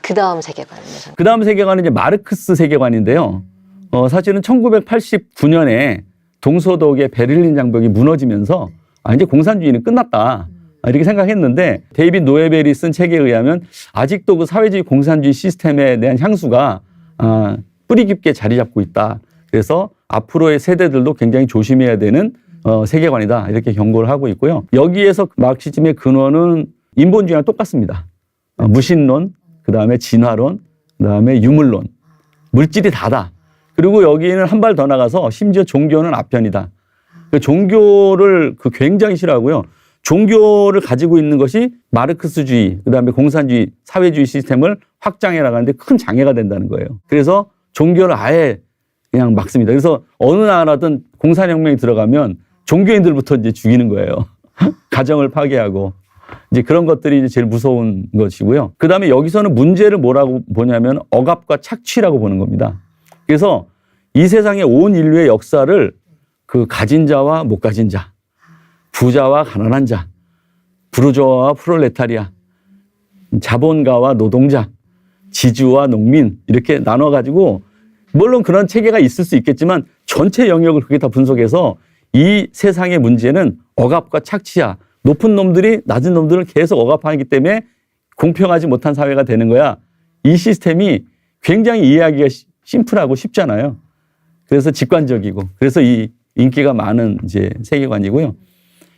그 다음 세계관은요? 그 다음 세계관은 이제 마르크스 세계관인데요. 사실은 1989년에 동서독의 베를린 장벽이 무너지면서 이제 공산주의는 끝났다. 이렇게 생각했는데 데이빗 노에벨이 쓴 책에 의하면 아직도 그 사회주의 공산주의 시스템에 대한 향수가 뿌리 깊게 자리 잡고 있다. 그래서 앞으로의 세대들도 굉장히 조심해야 되는 세계관이다. 이렇게 경고를 하고 있고요. 여기에서 마르크시즘의 근원은 인본주의랑 똑같습니다. 무신론, 그다음에 진화론, 그다음에 유물론. 물질이 다다. 그리고 여기는 한 발 더 나가서 심지어 종교는 아편이다. 그 종교를 굉장히 싫어하고요. 종교를 가지고 있는 것이 마르크스주의, 그다음에 공산주의, 사회주의 시스템을 확장해 나가는데 큰 장애가 된다는 거예요. 그래서 종교를 아예 그냥 막습니다. 그래서 어느 나라든 공산혁명이 들어가면 종교인들부터 이제 죽이는 거예요. 가정을 파괴하고. 이제 그런 것들이 이제 제일 무서운 것이고요. 그 다음에 여기서는 문제를 뭐라고 보냐면 억압과 착취라고 보는 겁니다. 그래서 이 세상의 온 인류의 역사를 그 가진 자와 못 가진 자, 부자와 가난한 자, 부르주아와 프롤레타리아, 자본가와 노동자, 지주와 농민 이렇게 나눠가지고 물론 그런 체계가 있을 수 있겠지만 전체 영역을 그렇게 다 분석해서 이 세상의 문제는 억압과 착취야. 높은 놈들이 낮은 놈들을 계속 억압하기 때문에 공평하지 못한 사회가 되는 거야. 이 시스템이 굉장히 이해하기가 심플하고 쉽잖아요. 그래서 직관적이고 그래서 이 인기가 많은 이제 세계관이고요.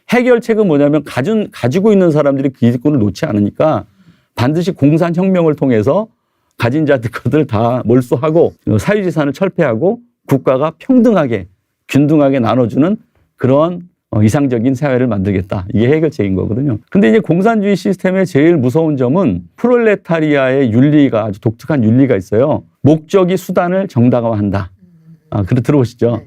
해결책은 뭐냐면 가지고 있는 사람들이 기득권을 놓지 않으니까 반드시 공산혁명을 통해서 가진 자들 것들 다 몰수하고 사유재산을 철폐하고 국가가 평등하게 균등하게 나눠주는 그런 이상적인 사회를 만들겠다. 이게 해결책인 거거든요. 근데 이제 공산주의 시스템의 제일 무서운 점은 프롤레타리아의 윤리가 아주 독특한 윤리가 있어요. 목적이 수단을 정당화한다. 들어보시죠.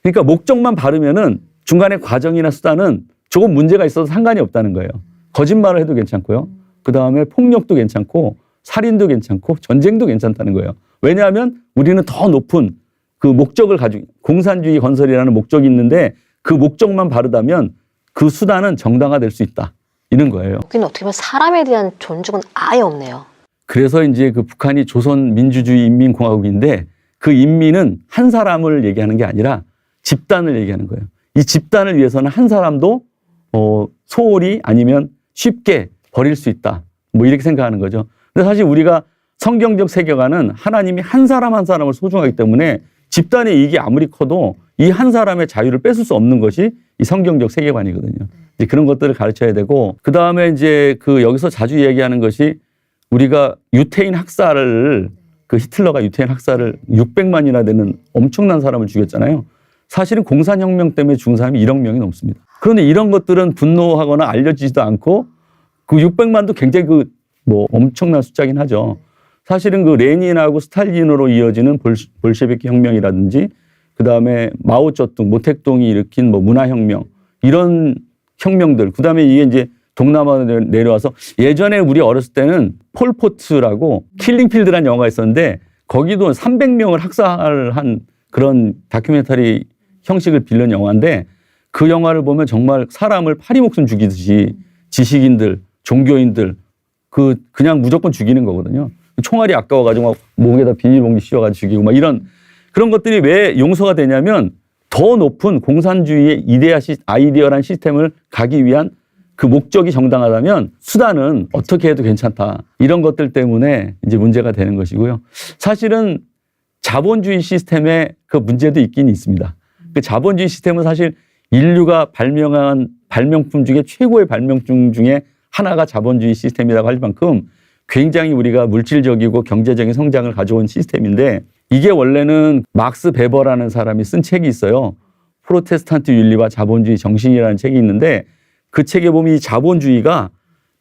그러니까 목적만 바르면은 중간에 과정이나 수단은 조금 문제가 있어도 상관이 없다는 거예요. 거짓말을 해도 괜찮고요. 그 다음에 폭력도 괜찮고 살인도 괜찮고 전쟁도 괜찮다는 거예요. 왜냐하면 우리는 더 높은 그 목적을 가지고 공산주의 건설이라는 목적이 있는데 그 목적만 바르다면 그 수단은 정당화될 수 있다. 이런 거예요. 여기는 어떻게 보면 사람에 대한 존중은 아예 없네요. 그래서 이제 그 북한이 조선민주주의 인민공화국인데 그 인민은 한 사람을 얘기하는 게 아니라 집단을 얘기하는 거예요. 이 집단을 위해서는 한 사람도 소홀히 아니면 쉽게 버릴 수 있다. 뭐 이렇게 생각하는 거죠. 근데 사실 우리가 성경적 세계관은 하나님이 한 사람 한 사람을 소중하기 때문에 집단의 이익이 아무리 커도 이 한 사람의 자유를 뺏을 수 없는 것이 이 성경적 세계관이거든요. 이제 그런 것들을 가르쳐야 되고 그 다음에 이제 여기서 자주 얘기하는 것이 우리가 유태인 학살을 히틀러가 유태인 학살을 600만이나 되는 엄청난 사람을 죽였잖아요. 사실은 공산혁명 때문에 죽은 사람이 1억 명이 넘습니다. 그런데 이런 것들은 분노하거나 알려지지도 않고 그 600만도 굉장히 엄청난 숫자긴 하죠. 사실은 레닌하고 스탈린으로 이어지는 볼셰비키 혁명이라든지 그 다음에 마오쩌둥, 모택동이 일으킨 문화혁명 이런 혁명들. 그 다음에 이게 이제 동남아로 내려와서 예전에 우리 어렸을 때는 폴포트라고 킬링필드라는 영화가 있었는데 거기도 300명을 학살한 그런 다큐멘터리 형식을 빌린 영화인데 그 영화를 보면 정말 사람을 파리 목숨 죽이듯이 지식인들, 종교인들 그냥 무조건 죽이는 거거든요. 총알이 아까워가지고 막 목에다 비닐봉지 씌워가지고 죽이고 막 이런 그런 것들이 왜 용서가 되냐면 더 높은 공산주의의 아이디어란 시스템을 가기 위한 그 목적이 정당하다면 수단은 어떻게 해도 괜찮다. 이런 것들 때문에 이제 문제가 되는 것이고요. 사실은 자본주의 시스템에 그 문제도 있긴 있습니다. 그 자본주의 시스템은 사실 인류가 발명한 발명품 중에 최고의 발명품 중에 하나가 자본주의 시스템이라고 할 만큼 굉장히 우리가 물질적이고 경제적인 성장을 가져온 시스템인데 이게 원래는 막스 베버라는 사람이 쓴 책이 있어요. 프로테스탄트 윤리와 자본주의 정신이라는 책이 있는데 그 책에 보면 이 자본주의가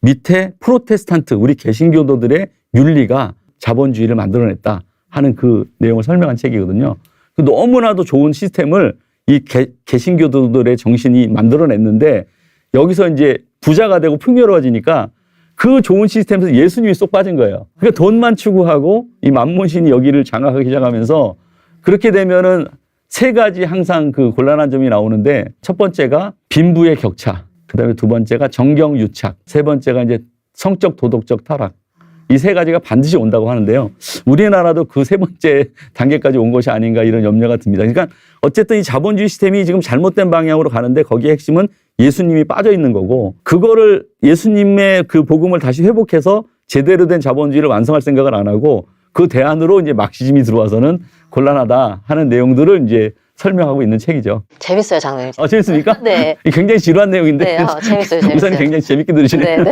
밑에 프로테스탄트 우리 개신교도들의 윤리가 자본주의를 만들어냈다 하는 그 내용을 설명한 책이거든요. 너무나도 좋은 시스템을 이 개신교도들의 정신이 만들어냈는데 여기서 이제 부자가 되고 풍요로워지니까 그 좋은 시스템에서 예수님이 쏙 빠진 거예요. 그러니까 돈만 추구하고 이 만몬신이 여기를 장악하기 시작하면서 그렇게 되면은 세 가지 항상 곤란한 점이 나오는데 첫 번째가 빈부의 격차, 그다음에 두 번째가 정경유착, 세 번째가 이제 성적 도덕적 타락. 이 세 가지가 반드시 온다고 하는데요. 우리나라도 그 세 번째 단계까지 온 것이 아닌가 이런 염려가 듭니다. 그러니까 어쨌든 이 자본주의 시스템이 지금 잘못된 방향으로 가는데 거기에 핵심은 예수님이 빠져 있는 거고 그거를 예수님의 그 복음을 다시 회복해서 제대로 된 자본주의를 완성할 생각을 안 하고 그 대안으로 이제 막시즘이 들어와서는 곤란하다 하는 내용들을 이제 설명하고 있는 책이죠. 재밌어요, 장로님. 재밌습니까? 네. 굉장히 지루한 내용인데 네, 재밌어요, 재밌어요. 목사님 굉장히 재밌게 들으시네요. 네, 네.